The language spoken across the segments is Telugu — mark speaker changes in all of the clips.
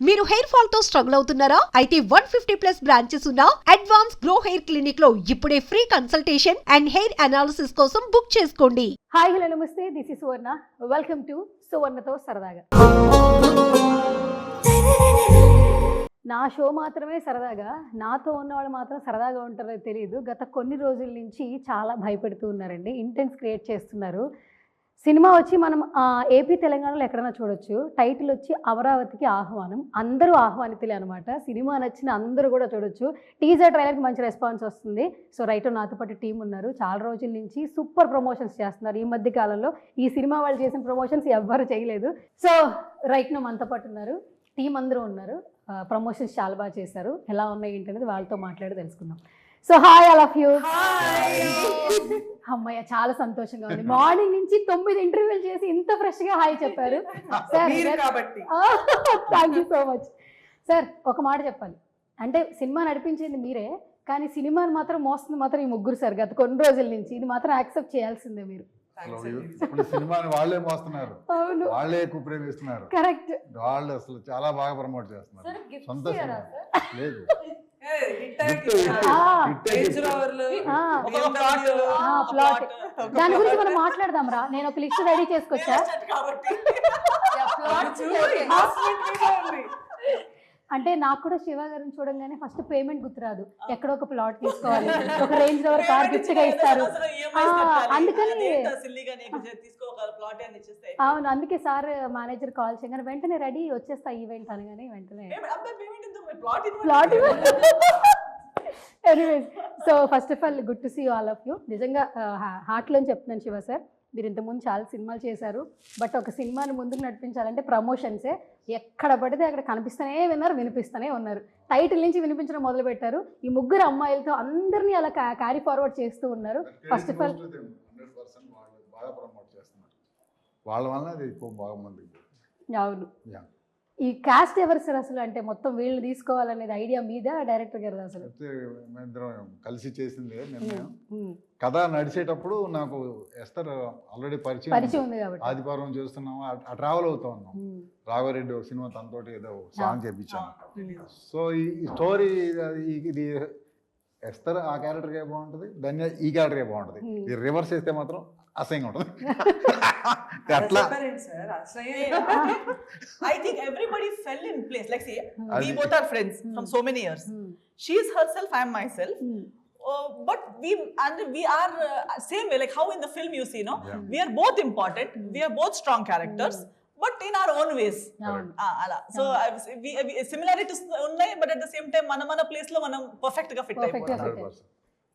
Speaker 1: మీరు హెయిర్ ఫాల్ తో స్ట్రగుల్ అవుతున్నారా? అయితే 150+ బ్రాంచెస్ ఉన్న అడ్వాన్స్ గ్రో హెయిర్ క్లినిక్ లో ఇప్పుడే free consultation and hair analysis కోసం బుక్ చేసుకోండి.
Speaker 2: హాయ్ హలో నమస్తే, this is Suvarna. Welcome to సువర్ణతో సరదాగా. నా షో మాత్రమే సరదాగా, నాతో ఉన్నవాళ్ళు మాత్రం సరదాగా ఉంటారో తెలియదు. గత కొన్ని రోజుల నుంచి చాలా భయపెడుతూ ఉన్నారండి, ఇంటెన్స్ క్రియేట్ చేస్తున్నారు. సినిమా వచ్చి మనం ఏపీ తెలంగాణలో ఎక్కడైనా చూడొచ్చు. టైటిల్ వచ్చి అమరావతికి ఆహ్వానం. అందరూ ఆహ్వానితులే అనమాట. సినిమా నచ్చిన అందరూ కూడా చూడొచ్చు. టీజర్ ట్రైలర్కి మంచి రెస్పాన్స్ వస్తుంది. సో రైట్ నాతో పాటు టీం ఉన్నారు. చాలా రోజుల నుంచి సూపర్ ప్రమోషన్స్ చేస్తున్నారు. ఈ మధ్య కాలంలో ఈ సినిమా వాళ్ళు చేసిన ప్రమోషన్స్ ఎవ్వరు చేయలేదు. సో రైట్ మనతో పాటు ఉన్నారు, టీం అందరూ ఉన్నారు. ప్రమోషన్స్ చాలా బాగా చేశారు. ఎలా ఉన్నాయి ఏంటి అనేది వాళ్ళతో మాట్లాడి తెలుసుకుందాం. So hi all of you. అమ్మయ్య, చాలా సంతోషంగా ఉంది. మార్నింగ్ నుంచి 9 ఇంటర్వ్యూలు చేసి ఇంత ఫ్రెష్ గా హాయ్ చెప్పారు sir. Thank you so much sir. ఒక మాట చెప్పాలి అంటే, సినిమా నడిపించింది మీరే, కానీ సినిమాని మాత్రం మోస్తుంది మాత్రం ఈ ముగ్గురు సార్. గత కొన్ని రోజుల నుంచి ఇది మాత్రం యాక్సెప్ట్ చేయాల్సిందే మీరు.
Speaker 3: ఇప్పుడు సినిమాని వాళ్ళే మోస్తున్నారు,
Speaker 2: అవును,
Speaker 3: వాళ్ళే ఎక్కువ ప్రేమిస్తున్నారు.
Speaker 2: కరెక్ట్,
Speaker 3: వాళ్ళు అసలు చాలా బాగా ప్రమోట్ చేస్తున్నారు. సొంత సినిమా లేదు,
Speaker 2: ప్లాట్ దాని గురించి మనం మాట్లాడదాం రా. నేను ఒక లిస్ట్ రెడీ చేసుకొచ్చా. అంటే నాకు కూడా శివ గారిని చూడంగానే ఫస్ట్ పేమెంట్ గుర్తురాదు. ఎక్కడో ఒక ప్లాట్ తీసుకోవాలి, ఒక రేంజ్ రోవర్ కార్ గిఫ్ట్ గా ఇస్తారు. అందుకని అవును, అందుకే సార్ మేనేజర్ కాల్ చేయగానే వెంటనే రెడీ వచ్చేస్తా ఈవెంట్ అనగానే వెంటనే flat. Anyways, so first of all good to see all of you. నిజంగా హార్ట్లో చెప్తున్నాను శివ సార్, మీరు ఇంతకుముందు చాలా సినిమాలు చేశారు. బట్ ఒక సినిమాని ముందుకు నడిపించాలంటే ప్రమోషన్సే. ఎక్కడ పడితే అక్కడ కనిపిస్తూనే వినిపిస్తూనే ఉన్నారు. టైటిల్ నుంచి వినిపించడం మొదలు పెట్టారు. ఈ ముగ్గురు అమ్మాయిలతో అందరినీ అలా క్యారీ ఫార్వర్డ్ చేస్తూ ఉన్నారు. ఫస్ట్ ఆఫ్ ఆల్
Speaker 3: బాగా ప్రమోట్ చేస్తున్నారు. వాళ్ళ వల్ల అది ఎక్కువ బాగా మంది.
Speaker 2: అవును, ఈ కాస్ట్ ఎవరు సార్ అసలు? అంటే మొత్తం వీళ్ళు తీసుకోవాలనేది ఐడియా మీద డైరెక్టర్ గారు అసలు?
Speaker 3: మేమిద్దరం కలిసి చేసింది నిర్ణయం. కథ నడిచేటప్పుడు నాకు ఎస్తర్ ఆల్రెడీ పరిచయం
Speaker 2: ఉంది కాబట్టి
Speaker 3: ఆదివారం చేస్తున్నాము, ఆ ట్రావెల్ అవుతా ఉన్నాం. రాఘవరెడ్డి ఒక సినిమా తనతోటి ఏదో సాంగ్ చేయించాను. సో ఈ స్టోరీ ఇది ఎస్తర్ ఆ క్యారెక్టర్కే బాగుంటుంది, ధన్య ఈ క్యారెక్టర్కే బాగుంటుంది. ఇది రివర్స్ చేస్తే మాత్రం అసహ్యంగా ఉంటుంది. అట్లా
Speaker 4: I think everybody fell in place. Like, see, we both are friends from so many years. She is herself, I am myself. But we are same way. Like how in the film you see, no, we are both important. We are both strong characters. But in our own ways. So similarities unnai, but at the same time mana place lo manam perfect ga fit అయిపోతాం.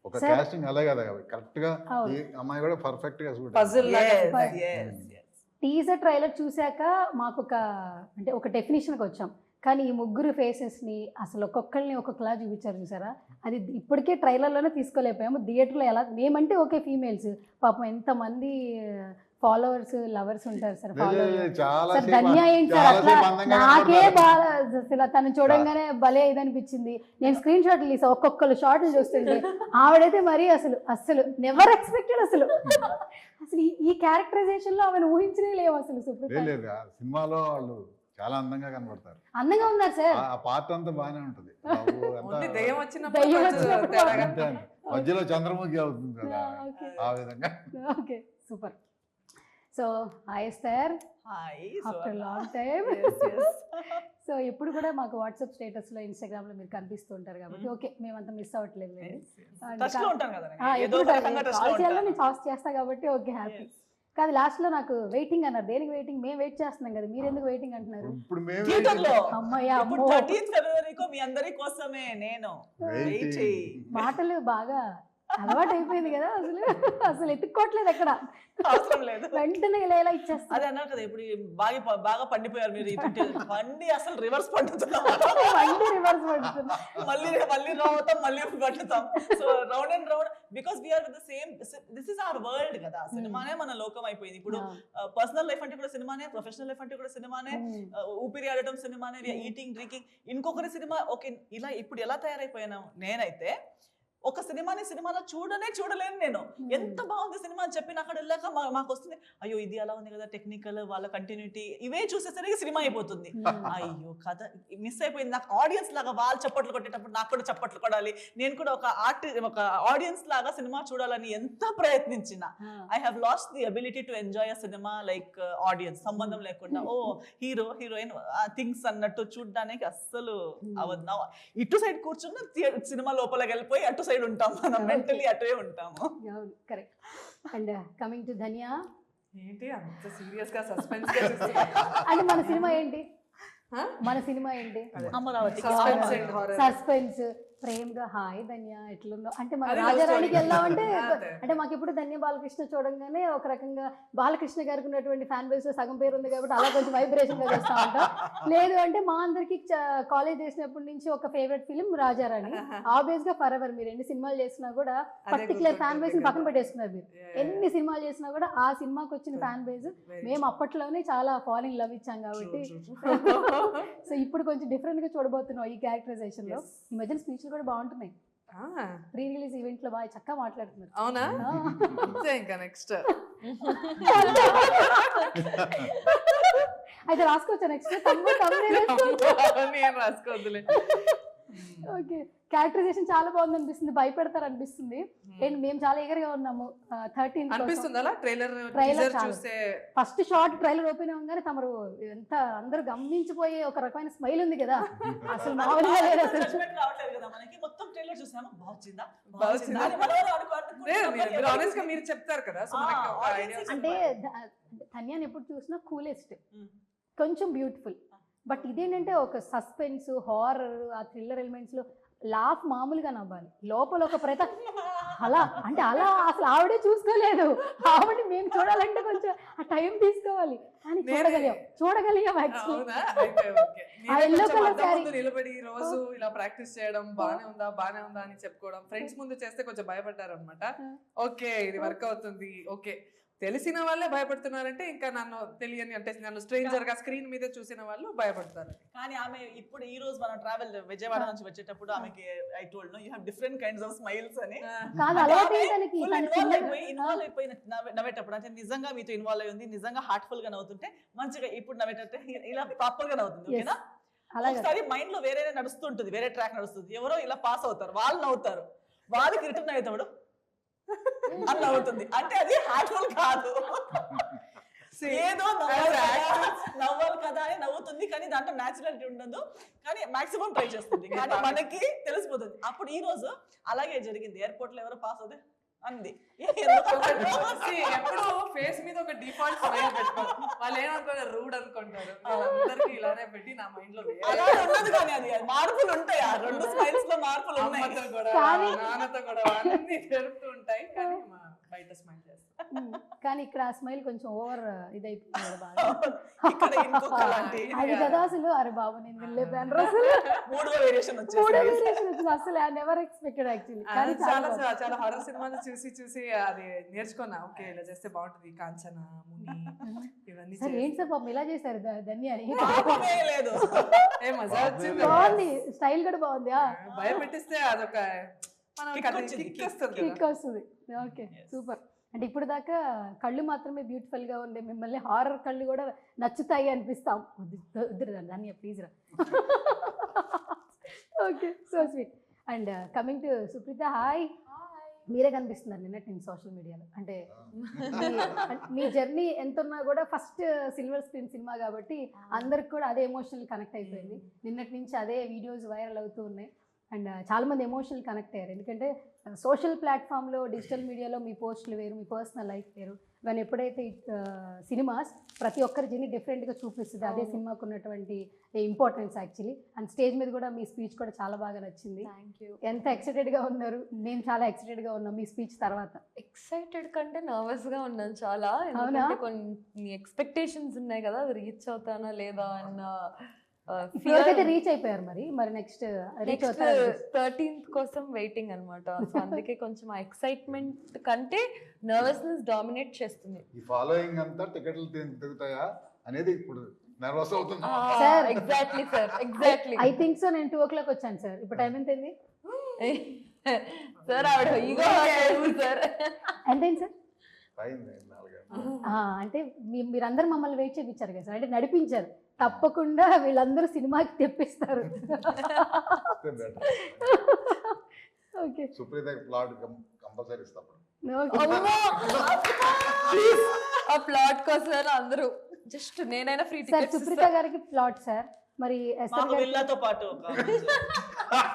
Speaker 3: ఒక కాస్టింగ్ అలాగే కదా, కరెక్ట్ గా ఈ అమ్మాయి కూడా పర్ఫెక్ట్ గా సూట్.
Speaker 2: టీజర్ ట్రైలర్ చూశాక మాకు ఒక డెఫినేషన్కి వచ్చాం. కానీ ఈ ముగ్గురు ఫేసెస్ని అసలు ఒక్కొక్కరిని ఒక్కొక్కలా చూపించారు చూసారా. అది ఇప్పటికే ట్రైలర్లోనే తీసుకోలేకపోయాము. థియేటర్లో ఎలా మేమంటే ఓకే, ఫీమేల్స్ పాపం ఎంతమంది ఫాలోవర్స్ లవర్స్ ఉంటారు సార్. సార్ ధన్య ఏంటి సార్ అట్లా? నాకే బాగా అసలు తను చూడంగానే భలే ఇదనిపించింది. నేను స్క్రీన్ షాట్లు తీసా, ఒక్కొక్కరు షాట్లు చూస్తుంటే ఆవిడైతే మరీ అసలు నెవర్ ఎక్స్పెక్టెడ్. అసలు ఈ క్యారెక్టరైజేషన్ లో ఆమెను ఊహించనే లేవు అసలు.
Speaker 3: సినిమాలో వాళ్ళు చాలా అందంగా కనబడతారు.
Speaker 2: అందంగా ఉన్నారు సార్.
Speaker 3: ఆ పార్ట్ అంతా బాగానే ఉంటుంది. మధ్యలో చంద్రముఖి అవుతుంది కదా, ఆ విధంగా.
Speaker 2: Okay, super. So hi sir, after long time. So ఎప్పుడు కూడా మాకు వాట్సాప్ స్టేటస్ లో ఇన్స్టాగ్రామ్ లో మీరు కనిపిస్తూ ఉంటారు కాబట్టి ఓకే, మేమంతా మిస్ అవ్వట్లేదు. నేను పాస్ చేస్తా కాబట్టి ఓకే, హ్యాపీ. కాదు, లాస్ట్ లో నాకు వెయిటింగ్ అన్నారు. దేనికి వెయిటింగ్? మేము వెయిట్ చేస్తున్నాం కదా, మీరు ఎందుకు వెయిటింగ్ అంటున్నారు? మాటలు బాగా అలవాటు అయిపోయింది కదా, అసలు ఎత్తుక్కోవట్లేదు ఎక్కడ, అవసరం లేదు, వెంటనే ఇలా ఇచ్చేస్తా.
Speaker 4: అదే అన్నారు కదా, ఇప్పుడు బాగా పండిపోయారు మీరు. పండి అసలు రివర్స్ పండుతున్నాం, మళ్ళీ రావుతాం, మళ్ళీ పండుతాం. So round and round, because we are with the same, this is our world కదా. సినిమానే మన లోకం అయిపోయింది. ఇప్పుడు పర్సనల్ లైఫ్ అంటే కూడా సినిమానే, ప్రొఫెషనల్ లైఫ్ అంటే కూడా సినిమానే, ఊపిరి ఆడటం సినిమానే, ఈటింగ్ డ్రింకింగ్ ఇంకొకరి సినిమా. ఓకే, ఇలా ఇప్పుడు ఎలా తయారైపోయాను నేనైతే, ఒక సినిమాలో చూడలేను నేను. ఎంత బాగుంది సినిమా అని చెప్పి అక్కడ వెళ్ళాక మాకు వస్తుంది, అయ్యో ఇది అలా ఉంది కదా, టెక్నికల్ వాళ్ళ కంటిన్యూటీ ఇవే చూసేసరికి సినిమా అయిపోతుంది. అయ్యో కథ మిస్ అయిపోయింది. నాకు ఆడియన్స్ లాగా వాళ్ళు చప్పట్లు కొట్టేటప్పుడు నాకు కూడా చప్పట్లు కొడాలి, నేను కూడా ఒక ఆడియన్స్ లాగా సినిమా చూడాలని ఎంత ప్రయత్నించిన, I have lost the ability to enjoy a cinema like audience, సంబంధం లేకుండా ఓ హీరో హీరోయిన్ థింగ్స్ అన్నట్టు చూడడానికి అస్సలు అవద్దు. ఇటు సైడ్ కూర్చున్న సినిమా లోపలికి వెళ్ళిపోయి అటు సైడ్ ఉంటాం, మనం మెంటలీ అటువే ఉంటాము.
Speaker 2: కరెక్ట్. అండ్ కమింగ్ టు ధన్య,
Speaker 5: ఏంటి అంత సీరియస్ గా సస్పెన్స్ గా చూస్తున్నా?
Speaker 2: అంటే మన సినిమా ఏంటి?
Speaker 4: Amaravati
Speaker 5: suspense and horror.
Speaker 2: Suspense, ప్రేమగా హాయ్ ధన్య ఎట్లున్నావు అంటే మన
Speaker 5: అదే
Speaker 2: రాజారాణికి
Speaker 5: love story.
Speaker 2: వెళ్దామంటే
Speaker 5: అదే.
Speaker 2: అంటే మాకు ఇప్పుడు ధన్య బాలకృష్ణ చూడంగానే ఒక రకంగా బాలకృష్ణ గారికి ఉన్నటువంటి ఫ్యాన్ బేస్ లో సగం పేరు ఉంది కాబట్టి అలా కొంచెం వైబ్రేషన్ గా చేస్తా ఉంటాం. లేదు అంటే మా అందరికి కాలేజ్ చేసినప్పటి నుంచి ఒక ఫేవరెట్ ఫిలిం రాజారాణి. ఆబ్వియస్ గా ఫర్ ఎవర్ మీరు ఎన్ని సినిమాలు చేసినా కూడా పర్టికులర్ ఫ్యాన్ బేస్ ని పక్కన పెట్టేసుకున్నారు మీరు. ఎన్ని సినిమాలు చేసినా కూడా ఆ సినిమాకి వచ్చిన ఫ్యాన్ బేస్ మేము అప్పట్లోనే చాలా ఫాల్ ఇన్ లవ్ ఇచ్చాం కాబట్టి సో ఇప్పుడు కొంచెం డిఫరెంట్ గా చూడబోతున్నాం ఈ క్యారెక్టరైజేషన్ లో. ఈ మధ్యన స్పీచ్లు కూడా బాగుంటున్నాయి. ప్రీ రిలీజ్ ఈవెంట్ లో బాగా చక్కగా మాట్లాడుతున్నారు.
Speaker 5: అవునా? అంతే ఇంకా నెక్స్ట్
Speaker 2: అయితే రాసుకోవచ్చా నెక్స్ట్?
Speaker 5: నేను రాసుకోవద్దులే.
Speaker 2: ఓకే, క్యారెక్టరైజేషన్ చాలా బాగుంది అనిపిస్తుంది, భయపెడతారు అనిపిస్తుంది. అండ్ మేము చాలా eager గా ఉన్నాము 13th
Speaker 5: అనిపిస్తుంది అలా ట్రైలర్
Speaker 2: ట్రైలర్
Speaker 5: చూస్తే.
Speaker 2: ఫస్ట్ షార్ట్ ట్రైలర్ ఓపెన్ అవ్వగానే తమరు ఎంత అందరూ గమనించిపోయే ఒక రకమైన స్మైల్ ఉంది కదా, అసలు మామూలుగా లేదు అసలు.
Speaker 4: జడ్జ్మెంట్ రావట్లేదు కదా మనకి. మొత్తం ట్రైలర్ చూసాము, బాగుందా
Speaker 5: బాగుందా?
Speaker 4: అని మనం
Speaker 5: మీరు ఆనెస్ట్ గా మీరు చెప్తారు కదా, సో మనకి ఒక ఐడియా.
Speaker 2: అంటే ధన్యాన్ని ఎప్పుడు చూసినా కూలెస్ట్, కొంచెం బ్యూటిఫుల్. బట్ ఇదేంటంటే ఒక సస్పెన్స్, హారర్, ఆ థ్రిల్లర్ ఎలిమెంట్స్ లో లాఫ్ మామూలుగా నవ్వాలి, లోపల ఒక అలా అంటే అలా అసలు ఆవిడే చూసుకోలేదు. ఆవిడ మేము చూడాలంటే కొంచెం ఆ టైం తీసుకోవాలి, కానీ చూడగలిగాం యాక్చువల్లీ.
Speaker 5: అవునా? అయితే ఓకే. నేనే కొంచెం అద్దం ముందు నిలబడి రోజు ఇలా ప్రాక్టీస్ చేయడం, బానే ఉందా అని చెప్పుకోవడం, ఫ్రెండ్స్ ముందు చేస్తే కొంచెం భయపడ్డారు అనమాట. ఓకే ఇది వర్క్ అవుతుంది. ఓకే, తెలిసిన వాళ్ళే భయపడుతున్నారంటే ఇంకా నన్ను తెలియని అంటే నన్ను స్ట్రేంజర్ గా స్క్రీన్ మీద చూసిన వాళ్ళు భయపడతారు.
Speaker 4: కానీ ఆమె ఇప్పుడు ఈ రోజు మనం ట్రావెల్ విజయవాడ నుంచి వచ్చేటప్పుడు ఆమెకి I told no you have different kinds of smiles అని.
Speaker 2: కాదు అలవాటు తనకి,
Speaker 4: ఇన్వాల్వ్ అయిపోయి నవ్వేటప్పుడు అంటే నిజంగా మీతో ఇన్వాల్వ్ అయి ఉంది, నిజంగా హార్ట్ఫుల్ గా నవ్వుతుంటే మంచిగా ఇప్పుడు నవ్వేటట్టే ఇలా ప్రాపర్ గా నవ్వుతుంది. ఓకేనా? ఒకసారి మైండ్ లో వేరే నడుస్తుంటుంది, వేరే ట్రాక్ నడుస్తుంది, ఎవరో ఇలా పాస్ అవుతారు, వాళ్ళు నవ్వుతారు, వాళ్ళకి రిటర్న్ అవుతాడు అని నవ్వుతుంది, అంటే అది హార్ట్ఫుల్ కాదు, ఏదో నవ్వాలి కదా అని నవ్వుతుంది. కానీ దాంట్లో న్యాచురాలిటీ ఉండదు, కానీ మాక్సిమం ట్రై చేస్తుంది, కానీ మనకి తెలిసిపోతుంది. అప్పుడు ఈ రోజు అలాగే జరిగింది, ఎయిర్పోర్ట్ లో ఎవరో పాస్ అవుతే అంది.
Speaker 5: ఎప్పుడు ఫేస్ మీద ఒక డిఫాల్ట్ స్మైల్ పెట్టుకోరు, వాళ్ళు ఏమనుకుంటారు, రూడ్ అనుకుంటారు. అందరికి ఇలానే పెట్టి నా మైండ్ లో
Speaker 4: అలా ఉండదు, కానీ అది మార్పులు ఉంటాయి, ఆ రెండు స్మైల్స్ లో మార్పులు ఉన్నాయి.
Speaker 5: అమ్మతో కూడా నాన్నతో కూడా అన్ని జరుగుతూ ఉంటాయి, కానీ బయట స్మైల్ చేస్తాం.
Speaker 2: కానీ ఇక్కడ ఆ స్మైల్ కొంచెం ఓవర్ ఇదైపోతుంది బాగా.
Speaker 4: ఇక్కడ ఇంకొక లాంటి
Speaker 2: అది కదా అసలు, అరే బాబు నేను వెళ్ళిపోయాను అసలు.
Speaker 4: మూడో వేరియేషన్
Speaker 2: మూడో
Speaker 4: వచ్చేసి
Speaker 2: variation వచ్చింది, అసలు ఐ నెవర్ ఎక్స్పెక్టెడ్ యాక్చువల్లీ. కానీ
Speaker 5: చాలా చాలా హారర్ సినిమాలు చూసి అది నేర్చుకున్నా. ఓకే ఇలా చేస్తే బాగుంటుంది, కాంచన, ముని ఇవన్నీ
Speaker 2: సార్ ఏంటి సార్ పాపం ఇలా చేశారు ధన్యాని?
Speaker 4: పాపమే లేదు.
Speaker 5: ఏ మజా వచ్చింది,
Speaker 2: బాగుంది, స్టైల్ కూడా బాగుంది.
Speaker 5: భయపెట్టిస్తే అదొక
Speaker 2: కిక్ వస్తుంది. Okay super. అంటే ఇప్పుడు దాకా కళ్ళు మాత్రమే బ్యూటిఫుల్ గా ఉండే మిమ్మల్ని హారర్ కళ్ళు కూడా నచ్చుతాయి అనిపిస్తాం. వద్దు ధన్య ప్లీజ్ రా. Okay so sweet. And coming to Supreetha, hi. మీరే కనిపిస్తున్నారు నిన్నటి నేను సోషల్ మీడియాలో. అంటే మీ జర్నీ ఎంత ఉన్నా కూడా ఫస్ట్ సిల్వర్ స్క్రీన్ సినిమా కాబట్టి అందరికి కూడా అదే ఎమోషనల్ కనెక్ట్ అయిపోయింది. నిన్నటి నుంచి అదే వీడియోస్ వైరల్ అవుతూ ఉన్నాయి. అండ్ చాలామంది ఎమోషనల్ కనెక్ట్ అయ్యారు, ఎందుకంటే సోషల్ ప్లాట్ఫామ్లో, డిజిటల్ మీడియాలో మీ పోస్టులు వేరు, మీ పర్సనల్ లైఫ్ వేరు. కానీ ఎప్పుడైతే సినిమాస్ ప్రతి ఒక్కరి జర్నీ డిఫరెంట్గా చూపిస్తుంది, అదే సినిమాకు ఉన్నటువంటి ఇంపార్టెన్స్ యాక్చువల్లీ. అండ్ స్టేజ్ మీద కూడా మీ స్పీచ్ కూడా చాలా బాగా నచ్చింది. ఎంత ఎక్సైటెడ్గా ఉన్నారు? మేము చాలా ఎక్సైటెడ్గా ఉన్నాం మీ స్పీచ్ తర్వాత.
Speaker 6: ఎక్సైటెడ్ కంటే నర్వస్గా ఉన్నాను చాలా, ఎందుకంటే కొన్ని ఎక్స్పెక్టేషన్స్ ఉన్నాయి కదా, అది రీచ్ అవుతానా లేదా అన్న.
Speaker 2: ఇప్పటివరకైతే రీచ్ అయిపోయారు, మరి నెక్స్ట్ రీచ్ అవుతారు
Speaker 6: 13th కోసం వెయిటింగ్ అనమాట. సో అందుకే కొంచెం ఆ ఎక్సైట్మెంట్ కంటే నర్వస్నెస్ డామినేట్ చేస్తుంది.
Speaker 3: ఈ ఫాలోయింగ్ అంతా టికెట్లు తిరుగుతాయా అనేది ఇప్పుడు నర్వస్ అవుతున్నా.
Speaker 6: Exactly sir, exactly.
Speaker 2: I think so. నేను 2 o'clock వచ్చాను సార్, ఇప్పుడు టైం ఎంత అయింది?
Speaker 6: సార్ ఆవిడ ఈగో సార్.
Speaker 2: ఎంతైంది సార్?
Speaker 3: అయింది 4
Speaker 2: అంటే మీరందరూ మమ్మల్ని వెయిట్ చేయించారు కదా సార్, అంటే నడిపించారు. తప్పకుండా వీళ్ళందరూ సినిమాకి తెప్పిస్తారు. ఓకే
Speaker 3: సుప్రీత ప్లాట్ కంపల్సరీ ఇస్తాం.
Speaker 6: ఆ ప్లాట్ కోసం అందరూ జస్ట్ నేనైనా ఫ్రీ
Speaker 2: సార్
Speaker 6: టికెట్స్
Speaker 2: సుప్రీత గారికి ప్లాట్ సార్, మరి ఎస్తర్
Speaker 4: మాకు
Speaker 2: గారికి
Speaker 4: విల్లాతో పాటు ఒక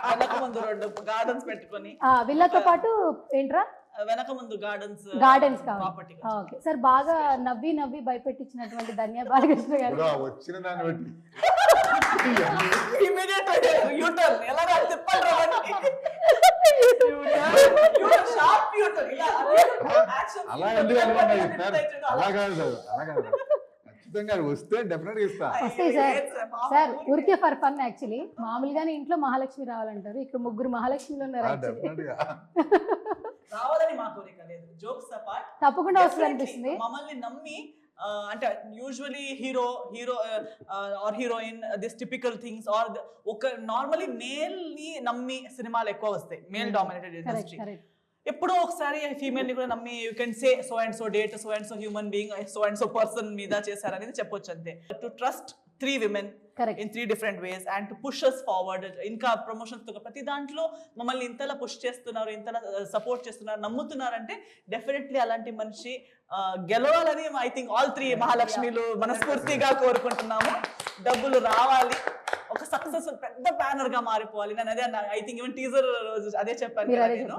Speaker 4: వెనక ముందు 2 గార్డెన్స్ పెట్టుకొని,
Speaker 2: విల్లాతో పాటు ఏంట్రా
Speaker 4: వెనక ముందు గార్డెన్స్
Speaker 2: కావాలి.
Speaker 4: ప్రాపర్టీ.
Speaker 2: ఓకే సార్, బాగా నవ్వి భయపెట్టించినటువంటి ధన్య బాలకృష్ణ గారు.
Speaker 3: వచ్చిన దాన్ని బట్టి
Speaker 4: ఇమిడియట్ యూటర్న్ ఎలా తిప్పాలి షార్ప్ యూటర్న్ ఇలా
Speaker 3: అలా ఎందుకు అనుకున్నా సార్? అలా కాదు ఖచ్చితంగా వస్తే డెఫినెట్ గా ఇస్తా.
Speaker 2: వస్తాయి సార్ ఊరికే ఫర్ ఫన్ యాక్చువల్లీ. మామూలుగానే ఇంట్లో మహాలక్ష్మి రావాలంటారు, ఇక్కడ 3 మహాలక్ష్మిలు ఉన్నారు యాక్చువల్లీ.
Speaker 3: డెఫినెట్ గా
Speaker 4: రావాలని మా కోరిక లేదు, జోక్స్ అపార్ట్.
Speaker 2: తప్పకుండా వస్తుంది అనిపిస్తుంది.
Speaker 4: మమ్మల్ని నమ్మి అంటే usually hero or heroine this typical things or ఒక నార్మలీ మేల్ ని నమ్మి సినిమాలు ఎక్కువ వస్తాయి, మేల్ డామినేటెడ్ ఇండస్ట్రీ. ఎప్పుడో ఒకసారి ఫీమేల్ ని కూడా నమ్మి you can say so and so date, so and so human being, so and so person మీద చేశారనేది చెప్పొచ్చు అంతే. To trust 3 women in 3 different ways and to push us forward. ఇంకా ప్రమోషన్స్ తో ప్రతి దాంట్లో మమ్మల్ని ఇంతలా పుష్ చేస్తున్నారు, ఇంతలా సపోర్ట్ చేస్తున్నారు, నమ్ముతున్నారంటే డెఫినెట్లీ అలాంటి మనిషి గెలవాలని ఐ థింక్ ఆల్ 3 మహాలక్ష్మిలు మనస్ఫూర్తిగా కోరుకుంటున్నాము. డబ్బులు రావాలి, ఒక సక్సెస్ఫుల్ పెద్ద బ్యానర్ గా మారిపోవాలి. నేను అదే ఐ థింక్ ఈవెన్ టీజర్ రోజు అదే చెప్పాను. నేను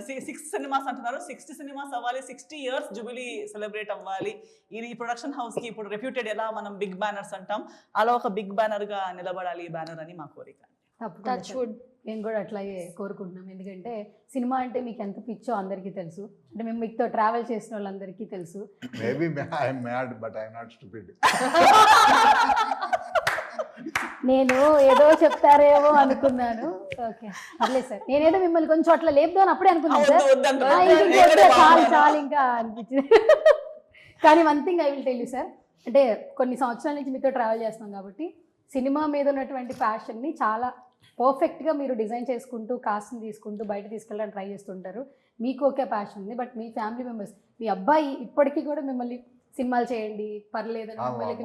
Speaker 4: 6 సినిమాస్ అంటున్నారు, 60 సినిమాస్ అవ్వాలి, 60 years జూబిలీ సెలబ్రేట్ అవ్వాలి. ఈ ప్రొడక్షన్ హౌస్ కి ఇప్పుడు రెప్యూటెడ్ ఎలా మనం బిగ్ బ్యానర్స్ అంటాం, అలా ఒక బిగ్ బ్యానర్ గా నిలబడాలి ఈ బ్యానర్ అని మా కోరిక.
Speaker 2: మేము కూడా అట్లాగే కోరుకుంటున్నాం. ఎందుకంటే సినిమా అంటే మీకు ఎంత పిచ్చో అందరికీ తెలుసు, అంటే మేము మీతో ట్రావెల్ చేసిన వాళ్ళందరికీ తెలుసు.
Speaker 3: Maybe I'm mad but I'm not stupid.
Speaker 2: నేను ఏదో చెప్తారేమో అనుకున్నాను. ఓకే పర్లేదు సార్, నేనేదో మిమ్మల్ని కొంచెం అట్లా లేపుదాం అప్పుడే అనుకున్నాను సార్. చాలు ఇంకా అనిపించింది. కానీ 1 thing I will tell you sir, అంటే కొన్ని సంవత్సరాల నుంచి మీతో ట్రావెల్ చేస్తున్నాం కాబట్టి సినిమా మీద ఉన్నటువంటి ప్యాషన్ని చాలా పర్ఫెక్ట్గా మీరు డిజైన్ చేసుకుంటూ కాస్ట్ని తీసుకుంటూ బయట తీసుకెళ్ళడానికి ట్రై చేస్తుంటారు. మీకు ఓకే ప్యాషన్ ఉంది, బట్ మీ ఫ్యామిలీ మెంబర్స్, మీ అబ్బాయి ఇప్పటికీ కూడా మిమ్మల్ని సినిమాలు చేయండి పర్లేదని మిమ్మల్ని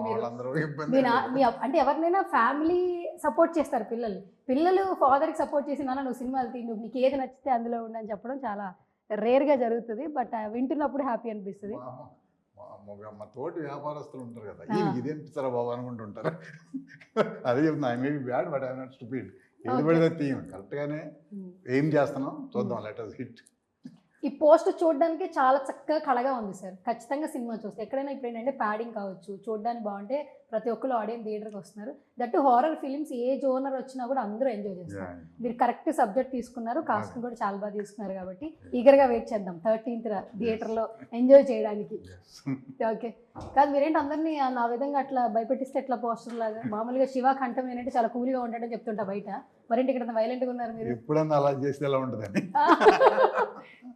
Speaker 2: మీరు అంటే ఎవరినైనా ఫ్యామిలీ సపోర్ట్ చేస్తారు. పిల్లలు ఫాదర్కి సపోర్ట్ చేసి నాన్న నువ్వు సినిమాలు నువ్వు నీకు ఏది నచ్చితే అందులో ఉండని చెప్పడం చాలా రేర్గా జరుగుతుంది. బట్ వింటున్నప్పుడు హ్యాపీ అనిపిస్తుంది.
Speaker 3: మా తోటి వ్యాపారస్తులు ఉంటారు కదా, ఇదేం పిస్తారా బాబు అనుకుంటుంటారు. అదే చెప్తున్నా, I may be bad but I'm not stupid. ఏది పడితే థీమ్ కరెక్ట్గానే ఏం చేస్తున్నాం చూద్దాం, లెట్ us హిట్.
Speaker 2: ఈ పోస్ట్ చూడడానికి చాలా చక్కగా కళగా ఉంది సార్. ఖచ్చితంగా సినిమా చూస్తే ఎక్కడైనా ఇప్పుడు ఏంటంటే ప్యాడింగ్ కావచ్చు, చూడడానికి బాగుంటే ప్రతి ఒక్కరు ఆడియన్స్ థియేటర్కి వస్తున్నారు. That horror films A genre వచ్చినా కూడా అందరూ ఎంజాయ్ చేస్తారు. మీరు కరెక్ట్ సబ్జెక్ట్ తీసుకున్నారు, కాస్ట్ కూడా చాలా బాగా తీసుకున్నారు. కాబట్టి ఈగర్గా వెయిట్ చేద్దాం 13th థియేటర్లో ఎంజాయ్ చేయడానికి. ఓకే కాదు మీరేంటి అందరినీ నా విధంగా అట్లా భయపెట్టిస్తే ఎట్లా పోస్టర్ లాగా? మామూలుగా శివ కంఠం ఏంటంటే చాలా కూల్గా ఉంటాడని చెప్తుంటా బయట, మరేంటి ఇక్కడ వైలెంట్గా ఉన్నారు మీరు?
Speaker 3: ఎప్పుడన్నా అలా చేస్తే ఎలా ఉంటుందని.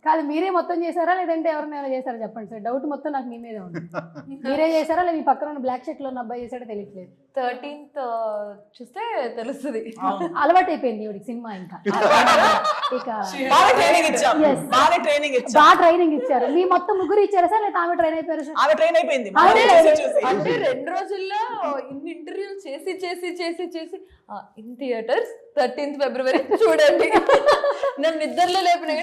Speaker 2: కాదు మీరే మొత్తం చేశారా లేదంటే ఎవరైనా చేశారా చెప్పండి సార్. డౌట్ మొత్తం నాకు మీ మీదే ఉంది. మీరే చేశారా లేదా మీ పక్కన ఉన్న బ్లాక్ షర్ట్ లో ఉన్న అబ్బాయి చేశాడో తెలియట్లేదు.
Speaker 6: 13th చూస్తే తెలుస్తుంది.
Speaker 2: అలవాటు అయిపోయింది ఇవిడికి సినిమా. ఇంకా ఇక
Speaker 4: బాగా ట్రైనింగ్
Speaker 2: ఇచ్చారు. మీ మొత్తం ముగ్గురు ఇచ్చారా సార్ లేదా ఆమె ట్రైన్ అయిపోయారు సార్?
Speaker 4: ఆమె ట్రైన్ అయిపోయింది.
Speaker 6: అంటే 2 రోజుల్లో ఇన్ని ఇంటర్వ్యూలు చేసి చేసి చేసి చేసి ఇన్ థియేటర్స్ 13th February చూడండి. నన్ను నిద్రలో లేపిన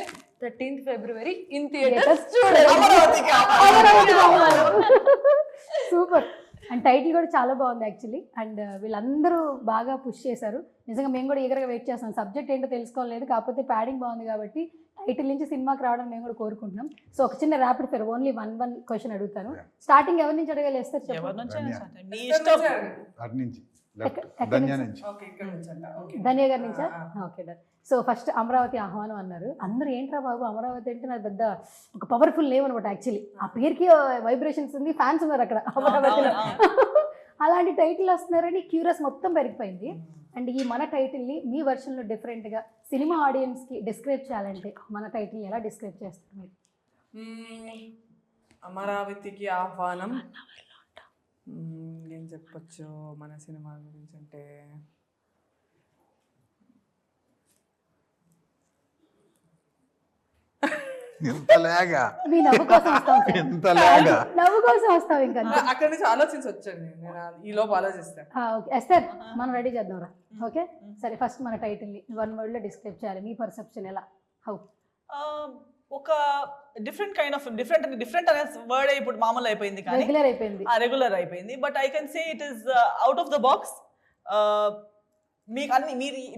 Speaker 6: 13th February ఇన్ థియేటర్స్ చూడండి.
Speaker 2: సూపర్. అండ్ టైటిల్ కూడా చాలా బాగుంది యాక్చువల్లీ. అండ్ వీళ్ళందరూ బాగా పుష్ చేశారు. నిజంగా మేము కూడా ఈగర్గా వెయిట్ చేస్తాం. సబ్జెక్ట్ ఏంటో తెలుసుకోలేదు, కాకపోతే ప్యాడింగ్ బాగుంది కాబట్టి టైటిల్ నుంచి సినిమాకి రావడం మేము కూడా కోరుకుంటున్నాం. సో ఒక చిన్న ర్యాపిడ్ ఫైర్ ఓన్లీ 1 క్వశ్చన్ అడుగుతాను. స్టార్టింగ్ ఎవరి నుంచి అడగాలి? ఎస్తారు ధన్య గారి నుంచా? Okay done. So first Amaravati ఆహ్వానం అన్నారు. అందరూ ఏంట్రా బాబు అమరావతి అంటే నాకు పెద్ద ఒక పవర్ఫుల్ నేమ్ అనమాట. యాక్చువల్లీ ఆ పేరుకి వైబ్రేషన్స్ ఉంది, ఫ్యాన్స్ ఉన్నారు అక్కడ అమరావతిలో. అలాంటి టైటిల్ వస్తున్నారని క్యూరియస్ మొత్తం పెరిగిపోయింది. అండ్ ఈ మన టైటిల్ని మీ వర్షన్లో డిఫరెంట్గా సినిమా ఆడియన్స్కి డిస్క్రైబ్ చేయాలంటే మన టైటిల్ని ఎలా డిస్క్రైబ్ చేస్తారు మీరు?
Speaker 5: అమరావతికి ఆహ్వానం. ఏం చెప్పచ్చు మన సినిమా గురించి అంటే
Speaker 3: ఎంత లేగా
Speaker 2: మీ నవ్వు కోసం వస్తాం సార్.
Speaker 3: ఎంత లేగా
Speaker 2: నవ్వు కోసం వస్తాం ఇంకా
Speaker 5: అక్కడి నుంచి ఆలోచించి వచ్చాను నేను ఈ లోపు ఆలోచిస్తాను.
Speaker 2: ఓకే ఎస్తర్ మనం రెడీ చేద్దాం రా. ఓకే సరే ఫస్ట్ మన టైటిల్ని 1 word లో డిస్క్రైబ్ చేయాలి. మీ పర్సెప్షన్ ఎలా? హౌ?
Speaker 4: ఒక డిఫరెంట్ కైండ్ ఆఫ్ డిఫరెంట్ అనే వర్డ్ ఇప్పుడు మామూలు అయిపోయింది కానీ
Speaker 2: రెగ్యులర్ అయిపోయింది.
Speaker 4: రెగ్యులర్ అయిపోయింది. But I can say it is out of the box. మీకు అన్ని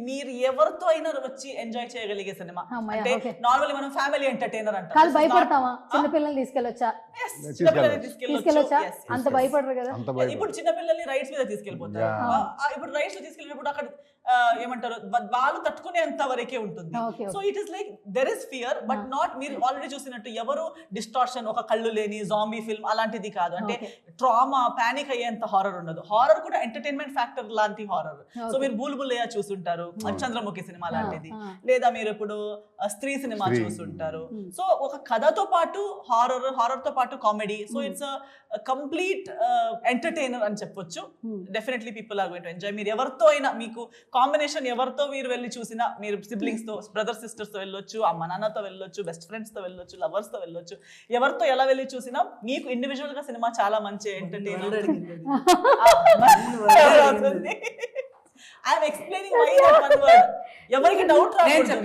Speaker 4: మీరు ఎవరితో అయినా వచ్చి ఎంజాయ్ చేయగలిగే సినిమా.
Speaker 2: అమ్మాయి,
Speaker 4: అంటే
Speaker 2: okay.
Speaker 4: నార్మల్లీ మనం ఫ్యామిలీ ఎంటర్టైనర్ అంటాం.
Speaker 2: కాదు భయపడతామా? చిన్నపిల్లల్ని తీసుకెళ్ళొచ్చా? తీసుకెళ్ళొచ్చా? అంత భయపడరు కదా.
Speaker 3: అంత భయం
Speaker 4: ఇప్పుడు చిన్నపిల్లల్ని రైడ్స్ మీద తీసుకెళ్ళిపోతారు.
Speaker 3: Yeah.
Speaker 4: ఇప్పుడు రైడ్స్ లో తీసుకెళ్ళినప్పుడు అక్కడ ఏమంటారు వాళ్ళు తట్టుకునేంత వరకే ఉంటుంది.
Speaker 2: Okay,
Speaker 4: so it is like there is fear but not మీరు ఆల్రెడీ చూసినట్టు ఎవరు డిస్టార్షన్ ఒక కళ్ళు లేని జాంబీ ఫిల్మ్ అలాంటిది కాదు. అంటే ట్రామా పానిక్ అయ్యేంత హారర్ ఉండదు. హారర్ కూడా ఎంటర్టైన్మెంట్ ఫ్యాక్టర్ లాంటి హారర్. సో మీరు బుల్బులయ్య చూసుంటారు, చంద్రముఖి సినిమా లాంటిది, లేదా మీరు ఇప్పుడు స్త్రీ సినిమా చూసుంటారు. సో ఒక కథతో పాటు హారర్ తో పాటు comedy. So it's complete entertainer అని చెప్పొచ్చు. Definitely people are going to enjoy. మీరు ఎవరితో అయినా మీకు కాంబినేషన్ ఎవరితో మీరు వెళ్ళి చూసినా, మీరు సిబ్లింగ్స్ తో బ్రదర్ సిస్టర్స్ తో వెళ్ళొచ్చు, అమ్మ నాన్నతో వెళ్ళొచ్చు, బెస్ట్ ఫ్రెండ్స్ తో వెళ్ళొచ్చు, లవర్స్ తో వెళ్ళొచ్చు, ఎవరితో ఎలా వెళ్ళి చూసినా మీకు ఇండివిజువల్ గా సినిమా చాలా మంచి entertainer. I'm explaining why that one word. ఎవరికి డౌట్ రాకూడదు.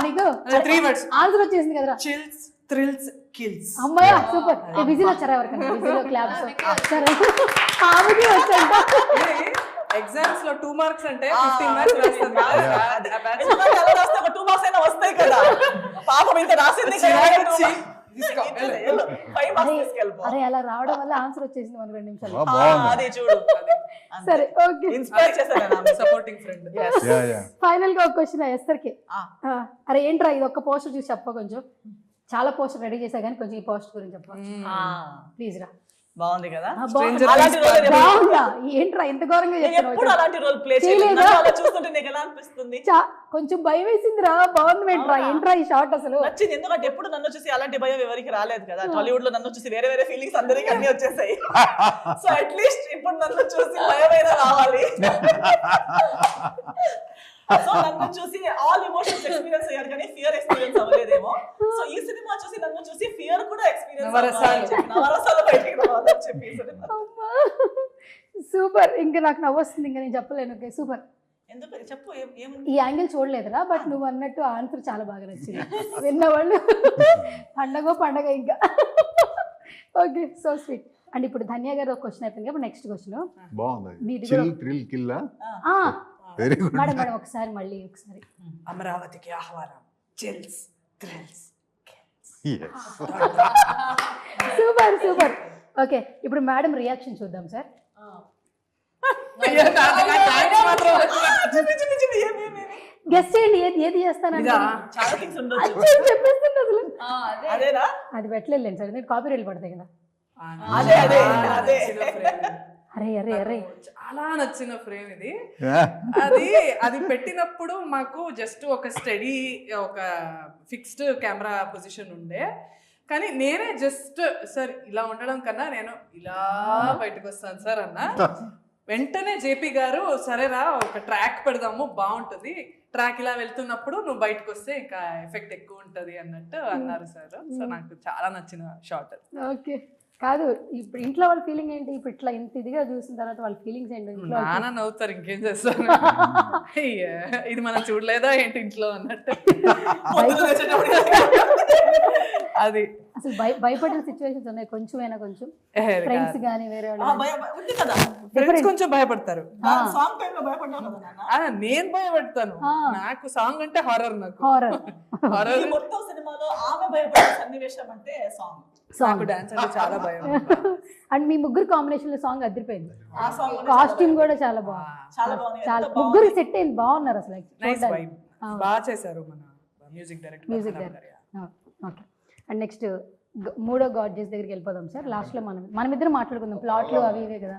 Speaker 4: మీకు
Speaker 5: త్రీ వర్డ్స్
Speaker 2: ఆన్సర్ వచ్చేసింది కదరా.
Speaker 5: Chills, thrills, kills.
Speaker 2: అమ్మాయ సూపర్. విజిల్ వచ్చారా ఎవరికన్నా? విజిల్ క్లాప్స్ సరే ఆమెకి వచ్చంట.
Speaker 5: ఎగ్జామ్స్ లో 2 మార్క్స్ అంటే 15 మార్క్స్ రాస్తాను.
Speaker 4: ఎలా రాస్తే ఒక 2 మార్క్స్ అయినా వస్తాయి కదా. పాపం ఇంత రాసింది కదా. 5 మార్క్స్ తీసుకెళ్ళిపో.
Speaker 2: అరే అలా రావడం వల్ల ఆన్సర్ వచ్చేసింది మనకు 2 నిమిషాలు.
Speaker 4: అదే చూడు.
Speaker 2: సరే ఓకే
Speaker 4: ఇన్స్పైర్ చేశాను.
Speaker 5: Supporting friend.
Speaker 2: ఫైనల్ గా ఒక క్వశ్చన్ ఎస్తర్కి. అరే ఏంట్రా ఇది ఒక్క పోస్టర్ చూసి చెప్ప. కొంచెం చాలా పోస్టర్ రెడీ చేశా కానీ కొంచెం ఈ పోస్టర్ గురించి చెప్ప ప్లీజ్ రా.
Speaker 4: బాగుంది కదా.
Speaker 2: బాగుందా? ఏంట్రా ఇంత ఘోరంగా
Speaker 4: ఎప్పుడు అలాంటి రోల్ ప్లే చేయలేదు. అలా చూస్తుంటే నీకు ఎలా అనిపిస్తుంది?
Speaker 2: కొంచెం భయం వేసిందిరా. బాగుంది ఏంట్రా ఈ షాట్ అసలు
Speaker 4: నచ్చింది. ఎందుకంటే ఎప్పుడు నన్ను చూసి అలాంటి భయం ఎవరికి రాలేదు కదా. టాలీవుడ్ లో నన్ను చూసి వేరే వేరే ఫీలింగ్స్ అందరికి అన్ని వచ్చేసాయి. సో అట్లీస్ట్ ఇప్పుడు నన్ను చూసి భయమైనా రావాలి. సో నన్ను చూసి ఆల్ ఎమోషన్స్ ఎక్స్పీరియన్స్ అయ్యారు కానీ ఫియర్ ఎక్స్పీరియన్స్ అవ్వలేదేమో. సో ఈ సినిమా చూసి నన్ను చూసి ఫియర్ కూడా ఎక్స్పీరియన్స్ నవరసాలు బయటికి రావాలని చెప్పి
Speaker 2: సూపర్. ఇంకా నాకు నవ్వొస్తుంది. ఇంకా నేను చెప్పలేను. Okay super.
Speaker 4: ఎందుకు చెప్పు.
Speaker 2: ఈ యాంగిల్ చూడలేదురా బట్ నువ్వు అన్నట్టు ఆన్సర్ చాలా బాగా నచ్చింది. విన్నవాళ్ళు పండగ ఇంకా. Okay so sweet. అండ్ ఇప్పుడు ధన్య గారు ఒక క్వశ్చన్ అయిపోయింది. ఇప్పుడు నెక్స్ట్ క్వశ్చన్
Speaker 3: బాగుంది. Chill thrill kill. Very good
Speaker 2: madam madam ఒకసారి మళ్ళీ ఒకసారి.
Speaker 5: అమరావతికి ఆహ్వానం. Chills, thrills,
Speaker 2: super super. Okay ఇప్పుడు మేడం రియాక్షన్ చూద్దాం సార్. గెస్ట్ చేయండి ఏది చేస్తానండి.
Speaker 4: చాలా థింగ్స్ ఉండొచ్చు.
Speaker 2: చెప్పేస్తుంది అసలు.
Speaker 4: అదేనా?
Speaker 2: అది పెట్టలేదు సార్. నేను కాపీ రైట్ పడతాయి కదా.
Speaker 4: అదే అదే అదే.
Speaker 2: అరే అరే అరే
Speaker 5: చాలా నచ్చిన ఫ్రేమ్ ఇది. అది పెట్టినప్పుడు మాకు జస్ట్ ఒక స్టడీ ఒక ఫిక్స్డ్ కెమెరా పొజిషన్ ఉండే. కానీ నేనే జస్ట్ సార్ ఇలా ఉండడం కన్నా నేను ఇలా బయటకు వస్తాను సార్ అన్న. వెంటనే జేపీ గారు సరేరా ఒక ట్రాక్ పెడదాము బాగుంటుంది, ట్రాక్ ఇలా వెళ్తున్నప్పుడు నువ్వు బయటకు వస్తే ఇంకా ఎఫెక్ట్ ఎక్కువ ఉంటుంది అన్నట్టు అన్నారు సార్. సో నాకు చాలా నచ్చిన షాట్.
Speaker 2: ఓకే కాదు ఇప్పుడు ఇంట్లో వాళ్ళ ఫీలింగ్ ఏంటి? ఇప్పుడు ఇట్లా ఇంత ఇదిగా చూసిన తర్వాత వాళ్ళ ఫీలింగ్స్ ఏంటి?
Speaker 5: నాన్న నవ్వుతారు ఇంకేం చేస్తాను. ఇది మనం చూడలేదా ఏంటి ఇంట్లో అన్నట్టు. అది
Speaker 2: అసలు భయపడిన సిచ్యువేషన్స్ ఉన్నాయి కొంచెమైనా? కొంచెం ఫ్రెండ్స్ గానీ వేరే
Speaker 5: ఫ్రెండ్స్ కొంచెం భయపడతారు.
Speaker 4: సాంగ్ టైం లో భయపడ్డావు కదా నాన్న?
Speaker 5: నేను భయపడతాను. నాకు సాంగ్ అంటే హారర్. నాకు
Speaker 2: హారర్
Speaker 4: మొత్తం సినిమాలో ఆమె భయపడే సన్నివేశం అంటే సాంగ్.
Speaker 5: నాకు డాన్స్ అంటే చాలా భయం.
Speaker 2: అండ్ మీ ముగ్గురు కాంబినేషన్ లో సాంగ్ అదిరిపోయింది.
Speaker 4: ఆ సాంగ్
Speaker 2: కాస్ట్యూమ్ కూడా చాలా బాగుంది.
Speaker 4: చాలా బాగుంది.
Speaker 2: చాలా ముగ్గురు సెట్ అయింది. బాగున్నారు అసలు.
Speaker 5: Nice vibe. బాగా చేశారు మన music director.
Speaker 2: Okay and next మూడో గాడ్జెస్ దగ్గరికి వెళ్ళిపోదాం సార్. లాస్ట్ లో మనమిద్దరం మాట్లాడుకుందాం. ప్లాట్లు అవి ఇవే కదా.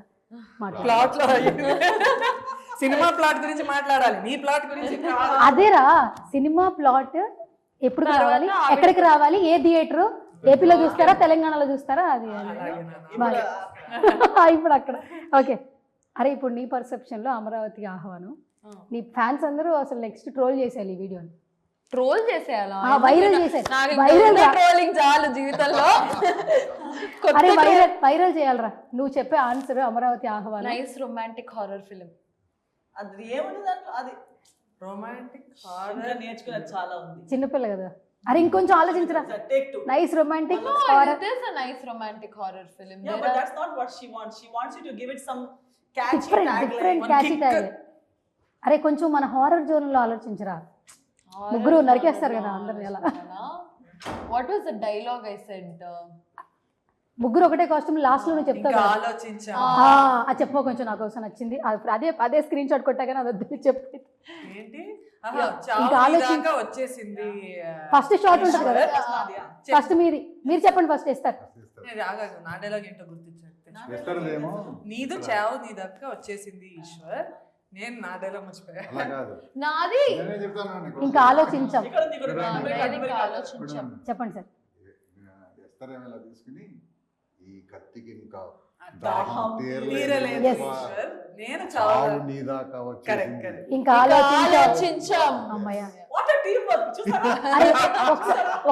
Speaker 5: ప్లాట్ లో సినిమా ప్లాట్ గురించి మాట్లాడాలి. నీ ప్లాట్ గురించి
Speaker 2: అదేరా. సినిమా ప్లాట్ ఎప్పుడు రావాలి, ఎక్కడికి రావాలి, ఏ థియేటర్, ఏపీలో చూస్తారా తెలంగాణలో చూస్తారా? అది ఇప్పుడు అక్కడ. ఓకే అరే ఇప్పుడు నీ పర్సెప్షన్ లో అమరావతికి ఆహ్వానం, నీ ఫ్యాన్స్ అందరూ అసలు నెక్స్ట్ ట్రోల్ చేసేయాలి ఈ వీడియోని.
Speaker 6: ట్రోల్ చేసేయాలా
Speaker 2: వైరల్ చేసేది వైరల్
Speaker 6: ట్రోలింగ్ చాలు జీవితంలో
Speaker 2: అరే వైరల్ చేయాలరా నువ్వు చెప్పే ఆన్సర్ అమరావతి ఆహ్వానం
Speaker 6: నైస్ రొమాంటిక్ హారర్ ఫిలిం
Speaker 4: అది ఏముంది దాంట్లో అది
Speaker 5: రొమాంటిక్
Speaker 4: ఇంకా నేర్చుకునేది చాలా ఉంది.
Speaker 2: చిన్నపిల్ల కదా అరే ఇంకొంచెం ఆలోచించరా
Speaker 4: Take two.
Speaker 2: Nice romantic
Speaker 6: it is a nice romantic horror film.
Speaker 4: Yeah, but that's not what she wants. She wants you to give it some catchy
Speaker 2: different
Speaker 4: tagline.
Speaker 2: Catchy tag అరే కొంచెం మన హారర్ జోన్ లో ఆలోచించరా ముగ్గురు నరికేస్తారు కదా అందరిని ఎలా
Speaker 6: what was the dialogue I said
Speaker 2: ముగ్గురు ఒకటే కాస్ట్యూమ్ లాస్ట్ లో చెప్తావు
Speaker 5: ఇంకా
Speaker 2: కదా.
Speaker 5: ఆలోచించా
Speaker 2: అది చెప్పు కొంచెం నాకు కోసం నచ్చింది అదే స్క్రీన్ షాట్ కొట్టా కానీ అది చెప్పు
Speaker 5: ఏంటి
Speaker 2: ఇంకా
Speaker 5: చావు
Speaker 2: ఆలోచించ-
Speaker 5: దాకా వచ్చేసింది
Speaker 2: ఫస్ట్ షాట్ ఉంటుంది కదా
Speaker 4: Yeah.
Speaker 2: ఫస్ట్ మీరు చెప్పండి ఫస్ట్ ఇస్తారు
Speaker 5: నేను ఆగాను నా డైలాగ్ ఏంటో గుర్తించండి
Speaker 3: ఎస్తర్దేమో
Speaker 5: నీదు చావు నీ దాకా వచ్చేసింది ఈశ్వర్ నేను నా డైలాగ్ మర్చిపోయా
Speaker 3: అలా కాదు
Speaker 6: నాది
Speaker 3: నేనే చెప్తాను నీకు.
Speaker 2: ఇంకా ఆలోచించాం
Speaker 4: ఇక్కడ ఉంది, ఇక్కడ ఉంది.
Speaker 6: వేదిక ఆలోచించాం
Speaker 2: చెప్పండి సార్
Speaker 3: ఎస్తరేమో ఇలా తీసుకుని ఈ కత్తికి ఇంకా
Speaker 5: దాహం
Speaker 3: దాహం
Speaker 5: తీరలేదు
Speaker 3: తీరలేదు
Speaker 5: ఈశ్వర్. నేను
Speaker 3: చావు
Speaker 5: చావు
Speaker 3: నీ దాకా
Speaker 5: కరెక్ట్
Speaker 3: వచ్చేసింది
Speaker 5: కరెక్ట్
Speaker 2: ఇంకా ఆలోచించాం
Speaker 6: ఆలోచించాం
Speaker 2: అమ్మయ్య
Speaker 4: What a teamwork. చూసారా?
Speaker 2: అరే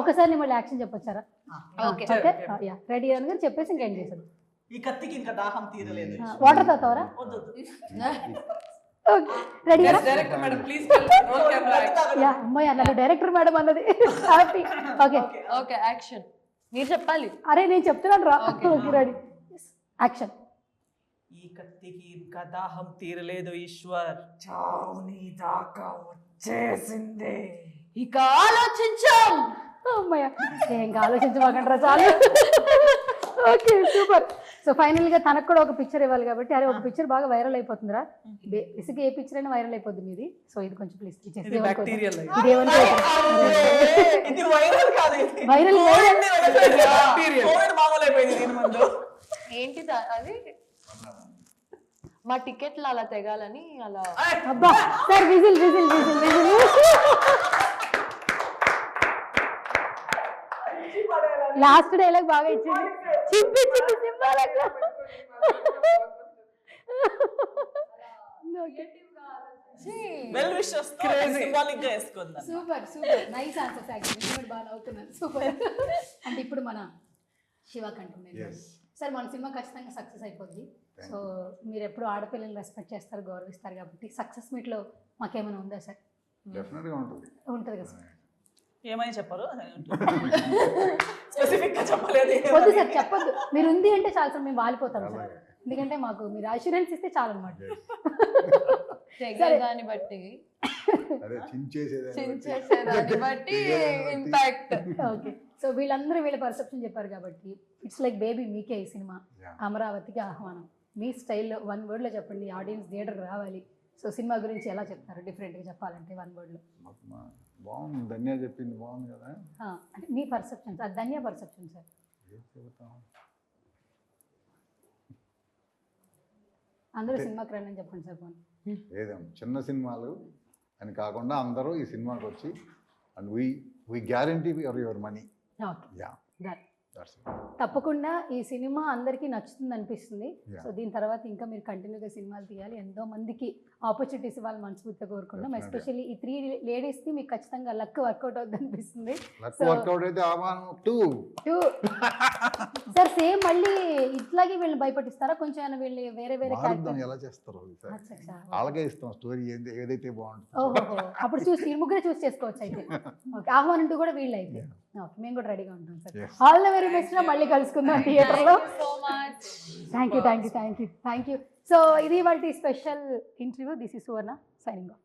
Speaker 2: ఒకసారి మళ్ళీ యాక్షన్ చెప్పొచ్చారా
Speaker 6: ఓకే
Speaker 2: ఓకే యా రెడీ అని గారు చెప్పేసి ఇంకా ఏం చేశారు
Speaker 4: ఈ కత్తికి ఇంకా దాహం తీరలేదు.
Speaker 2: వాటర్ తాతావరా
Speaker 4: వద్దు.
Speaker 2: Ready
Speaker 5: director madam please roll camera
Speaker 2: yeah అమ్మయ్య నన్ను డైరెక్టర్ మేడం అన్నది హ్యాపీ ఓకే
Speaker 6: ఓకే యాక్షన్ మీరు చెప్పాలి
Speaker 2: అరే నేను చెప్తున్నాను రా ఓకే రెడీ యాక్షన్
Speaker 4: ఈ కత్తికి ఇంకా దాహం తీరలేదు ఈశ్వర్.
Speaker 5: చావు నీ దాకా వచ్చేసింది
Speaker 6: ఇక ఆలోచించాం
Speaker 2: అమ్మయ్య ఇంకా ఆలోచించమాకండి రా చాలు ఓకే సూపర్ సో ఫైనల్ గా తనకు కూడా ఒక పిక్చర్ ఇవ్వాలి కాబట్టి అరే ఒక పిక్చర్ బాగా వైరల్ అయిపోతుందిరా బేసిక్ ఏ పిక్చర్ అయినా వైరల్ అయిపోద్ది మీది సో ఇది కొంచెం ప్లీజ్
Speaker 5: ఇది బ్యాక్టీరియల్
Speaker 4: ఇది వైరల్ కాదు, ఇది
Speaker 2: వైరల్ వైరల్
Speaker 4: కోవిడ్ మామూలు అయిపోయింది దీని ముందు.
Speaker 6: ఏంటి అది మా టికెట్లు అలా తెగాలని అలా
Speaker 2: అబ్బా sir whistle whistle whistle whistle last dialogue బాగా ఇచ్చింది చింపి చింపి చింపాలక్క
Speaker 4: వెల్ విషెస్ సింబాలిక్ గా వేసుకుందాం.
Speaker 2: Super super nice answers actually బాగా నవ్వుతున్నాను సూపర్ అంటే ఇప్పుడు మన శివ కంటున్నాను
Speaker 3: Yes.
Speaker 2: సార్ మన సినిమా ఖచ్చితంగా సక్సెస్ అయిపోద్ది సో మీరు ఎప్పుడు ఆడపిల్లల్ని రెస్పెక్ట్ చేస్తారు గౌరవిస్తారు కాబట్టి సక్సెస్ మీట్లో మాకేమైనా ఉందా సార్
Speaker 3: డెఫినెట్ గా ఉంటుంది
Speaker 2: ఉంటుంది కదా సార్
Speaker 4: ఏమని చెప్పరు స్పెసిఫిక్ గా చెప్పలేదు.
Speaker 2: వద్దు సార్ చెప్పొద్దు మీరు ఉంది అంటే చాలు సార్ మేము వాలిపోతాం సార్ ఎందుకంటే మాకు మీరు అష్యూరెన్స్ ఇస్తే చాలు అనమాట
Speaker 6: తెగదాన్ని బట్టి
Speaker 3: అదే చించేసేది
Speaker 6: చించేసేదాన్ని బట్టి ఇంపాక్ట్
Speaker 2: ఓకే సో వీళ్ళందరూ వీళ్ళ పర్సెప్షన్ చెప్పారు కాబట్టి ఇట్స్ లైక్ బేబీ మీకే ఈ సినిమా
Speaker 3: Yeah.
Speaker 2: అమరావతికి ఆహ్వానం మీ స్టైల్లో 1 wordలో చెప్పండి ఆడియన్స్ థియేటర్కి రావాలి సో సినిమా గురించి ఎలా చెప్తారు డిఫరెంట్గా చెప్పాలంటే 1 wordలో
Speaker 3: బాగుంది ధన్య చెప్పింది బాగుంది కదా
Speaker 2: అంటే మీ పర్సెప్షన్ అది ధన్య పర్సెప్షన్ సార్
Speaker 3: ఏం చెబుతాం
Speaker 2: అందరూ సినిమాకి రండి అని చెప్పండి సార్ పోనీ
Speaker 3: ఏదేం చిన్న సినిమాలు అని కాకుండా అందరూ ఈ సినిమాకి వచ్చి and we guarantee your money
Speaker 2: okay
Speaker 3: yeah
Speaker 2: done
Speaker 3: that's
Speaker 2: తప్పకుండా ఈ సినిమా అందరికీ నచ్చుతుంది అనిపిస్తుంది
Speaker 3: Yeah.
Speaker 2: సో దీని తర్వాత ఇంకా మీరు కంటిన్యూగా సినిమాలు తీయాలి ఎంతో మందికి ఆపర్చునిటీస్ ఇవ్వాలి మనస్ఫూర్తిగా కోరుకున్నాం
Speaker 3: Definitely.
Speaker 2: ఎస్పెషల్లీ ఈ 3 లేడీస్కి మీకు ఖచ్చితంగా లక్ వర్కౌట్ అవుతుంది అనిపిస్తుంది
Speaker 3: లక్ వర్కౌట్ అయితే ఆహ్వానం టూ
Speaker 2: సార్ సేమ్ మళ్ళీ ఇట్లాగే వీళ్ళని భయపట్టిస్తారా కొంచెం ఏమైనా వీళ్ళు వేరే వేరే
Speaker 3: మారుద్దాం
Speaker 2: క్యారెక్టర్
Speaker 3: ఎలా చేస్తారో ఈసారి. వాళ్ళకే ఇస్తాం స్టోరీ ఏదైతే బాగుంటుందో
Speaker 2: ఓహో అప్పుడు చూసి ఈ ముగ్గురే చూస్ చేసుకోవచ్చు అయితే ఓకే ఆహ్వానం టూ కూడా వీళ్ళు అయితే ఓకే మేము కూడా రెడీగా ఉంటాం sir
Speaker 3: Yes.
Speaker 2: All the very best మళ్ళీ కలుసుకుందాం థియేటర్లో
Speaker 6: so much
Speaker 2: thank you so ఇది వాటి special interview this is Suvarna signing off